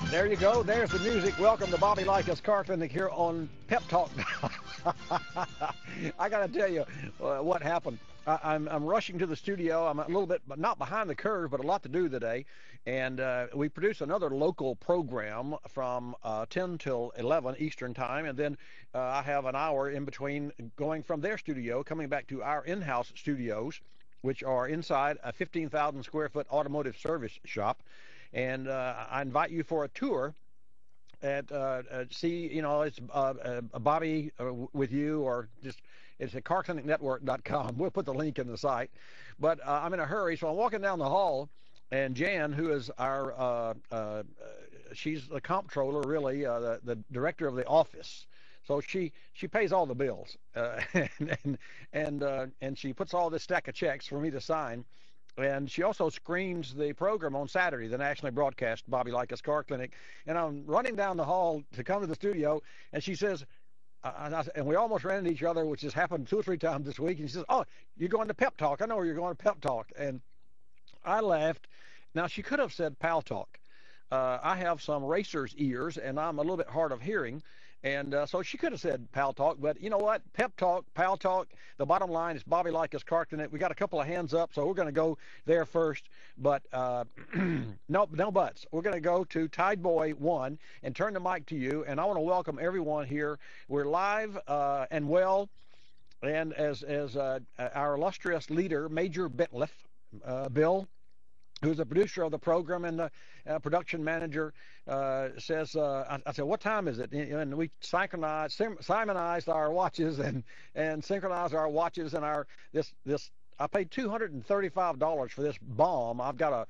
There you go. There's the music. Welcome to Bobby Likis Car Clinic here on Pep Talk. I got to tell you what happened. I'm rushing to the studio. I'm a little bit, but not behind the curve, but a lot to do today. And we produce another local program from 10 till 11 Eastern time. And then I have an hour in between going from their studio, coming back to our in-house studios, which are inside a 15,000 square foot automotive service shop. And I invite you for a tour at see, you know, it's Bobby with you, or just it's at carclinicnetwork.com. We'll put the link in the site. But I'm in a hurry, so I'm walking down the hall, and Jan, who is our she's the comptroller, really, the director of the office. So she pays all the bills, and she puts all this stack of checks for me to sign. And she also screens the program on Saturday, the nationally broadcast Bobby Likis Car Clinic. And I'm running down the hall to come to the studio, and she says, and we almost ran into each other, which has happened 2 or 3 times this week. And she says, "Oh, you're going to Pep Talk. I know you're going to Pep Talk." And I laughed. Now, she could have said Paltalk. I have some racer's ears, and I'm a little bit hard of hearing. And so she could have said Paltalk, but you know what? Pep Talk, Paltalk, the bottom line is Bobby Likis Car Clinic. We got a couple of hands up, so we're going to go there first. But no buts. We're going to go to Tide Boy 1 and turn the mic to you. And I want to welcome everyone here. We're live and well. And as our illustrious leader, Major Bitliff, Bill, who's the producer of the program and the production manager, says, I said, "What time is it?" And we Simonized our watches and synchronized our watches and our this. I paid $235 for this bomb. I've got a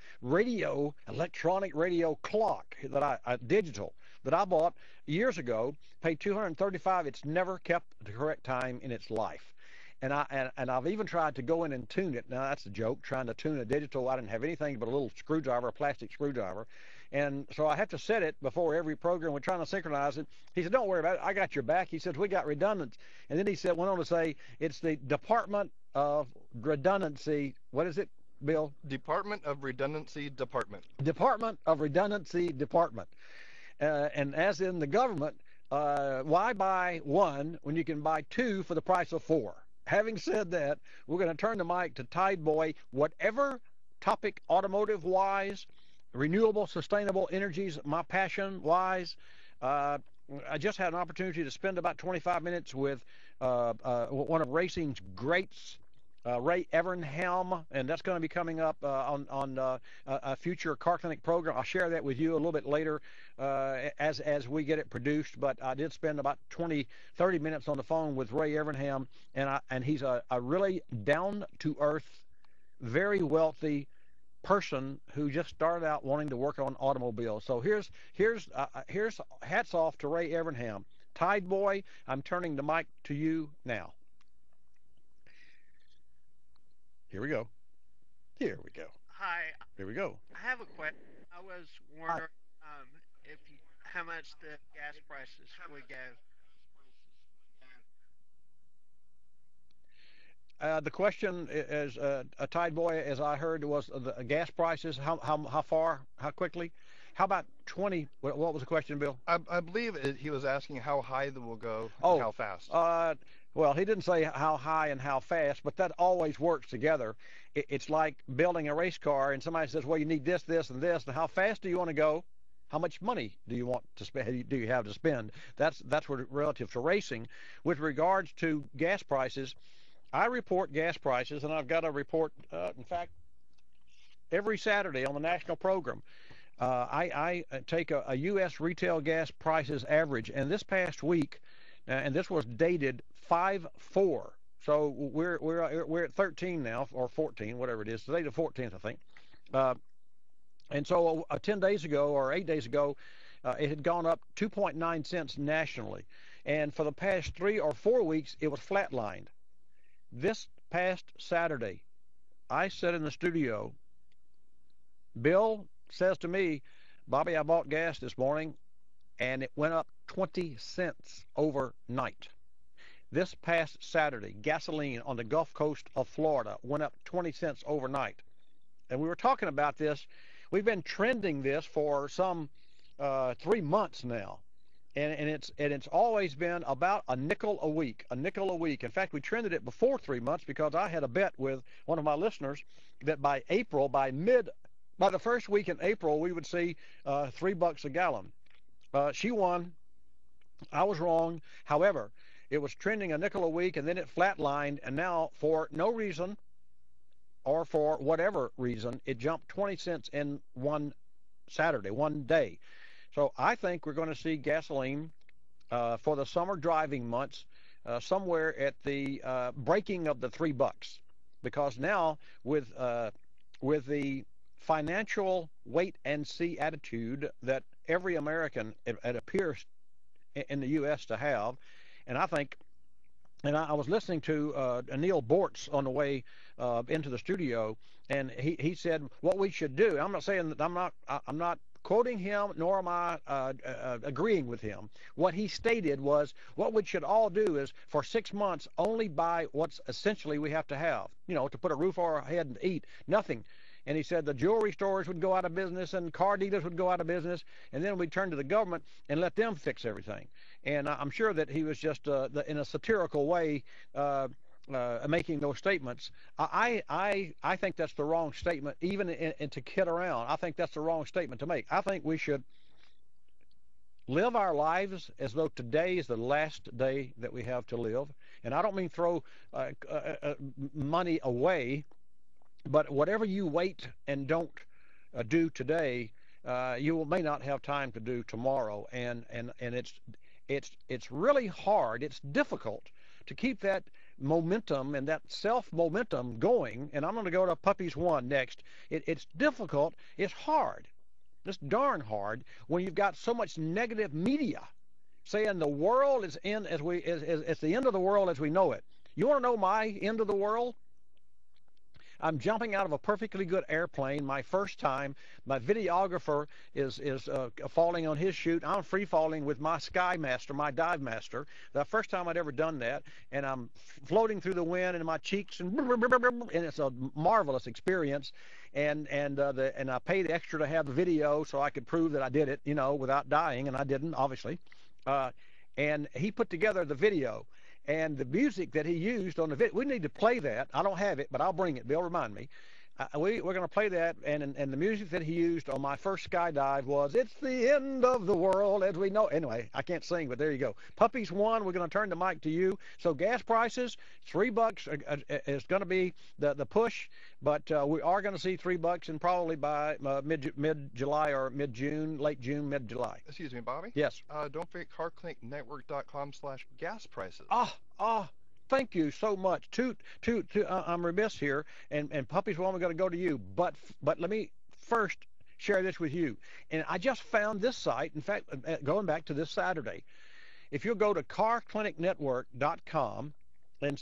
electronic radio clock that I digital that I bought years ago. Paid $235. It's never kept the correct time in its life. And I've even tried to go in and tune it. Now, that's a joke, trying to tune a digital. I didn't have anything but a little screwdriver, a plastic screwdriver. And so I have to set it before every program. We're trying to synchronize it. He said, "Don't worry about it. I got your back." He said, "We got redundant." And then he went on to say, it's the Department of Redundancy. What is it, Bill? Department of Redundancy Department. Department of Redundancy Department. And as in the government, why buy one when you can buy 2 for the price of 4? Having said that, we're going to turn the mic to Tide Boy. Whatever topic, automotive-wise, renewable, sustainable energies, my passion-wise, I just had an opportunity to spend about 25 minutes with one of racing's greats, Ray Evernham, and that's going to be coming up on a future Car Clinic program. I'll share that with you a little bit later as we get it produced. But I did spend about 30 minutes on the phone with Ray Evernham, and he's a really down-to-earth, very wealthy person who just started out wanting to work on automobiles. So here's hats off to Ray Evernham. Tide Boy, I'm turning the mic to you now. Here we go. Here we go. Hi. Here we go. I have a question. I was wondering how much the gas prices would go. The question is, a Tide Boy, as I heard, was the gas prices. How far? How quickly? How about 20? What was the question, Bill? I believe he was asking how high they will go and how fast. Well, he didn't say how high and how fast, but that always works together. It's like building a race car, and somebody says, "Well, you need this, this, and this." And how fast do you want to go? How much money do you want to spend? Do you have to spend? That's relative to racing. With regards to gas prices, I report gas prices, and I've got a report. In fact, every Saturday on the national program, I take a U.S. retail gas prices average, and this past week, and this was dated 5/4. So we're at 13 now, or 14, whatever it is. Today the 14th, I think. And so 10 days ago or 8 days ago, it had gone up 2.9 cents nationally. And for the past 3 or 4 weeks, it was flatlined. This past Saturday, I sat in the studio. Bill says to me, "Bobby, I bought gas this morning, and it went up 20 cents overnight." This past Saturday, gasoline on the Gulf Coast of Florida went up 20 cents overnight. And we were talking about this. We've been trending this for some 3 months now. And it's always been about a nickel a week, a nickel a week. In fact, we trended it before 3 months because I had a bet with one of my listeners that by April, by the first week in April, we would see $3 a gallon. She won. I was wrong. However, it was trending a nickel a week, and then it flatlined, and now for no reason or for whatever reason, it jumped 20 cents in one Saturday, one day. So I think we're going to see gasoline for the summer driving months somewhere at the breaking of the $3, because now with the financial wait and see attitude that every American, it appears in the U.S. to have, and I think, and I was listening to Neil Bortz on the way into the studio, and he said what we should do. I'm not saying that I'm not quoting him, nor am I agreeing with him. What he stated was what we should all do is for 6 months only buy what's essentially we have to have, to put a roof over our head and eat, nothing. And he said the jewelry stores would go out of business and car dealers would go out of business, and then we'd turn to the government and let them fix everything. And I'm sure that he was just in a satirical way making those statements. I think that's the wrong statement, even to kid around. I think that's the wrong statement to make. I think we should live our lives as though today is the last day that we have to live. And I don't mean throw money away, but whatever you wait and don't do today, you may not have time to do tomorrow. And it's really hard. It's difficult to keep that momentum and that self-momentum going. And I'm going to go to Puppies 1 next. It's difficult. It's hard. It's darn hard when you've got so much negative media saying the world is it's the end of the world as we know it. You want to know my end of the world? I'm jumping out of a perfectly good airplane, my first time. My videographer is falling on his chute. I'm free falling with my Sky Master, my dive master. The first time I'd ever done that, and I'm floating through the wind and my cheeks, and it's a marvelous experience. And I paid extra to have the video so I could prove that I did it, without dying, and I didn't, obviously. And he put together the video. And the music that he used on the video, we need to play that. I don't have it, but I'll bring it. They'll remind me. We're going to play that, and the music that he used on my first skydive was "It's the End of the World as We Know." Anyway, I can't sing, but there you go. Puppies 1, we're going to turn the mic to you. So gas prices, $3 is going to be the push, but we are going to see $3 and probably by mid-July or mid-June, late June, mid-July. Excuse me, Bobby? Yes. Don't forget carclinicnetwork.com/gas prices. Thank you so much. I'm remiss here, and Puppies 1, we're going to go to you. But let me first share this with you. And I just found this site. In fact, going back to this Saturday, if you'll go to carclinicnetwork.com and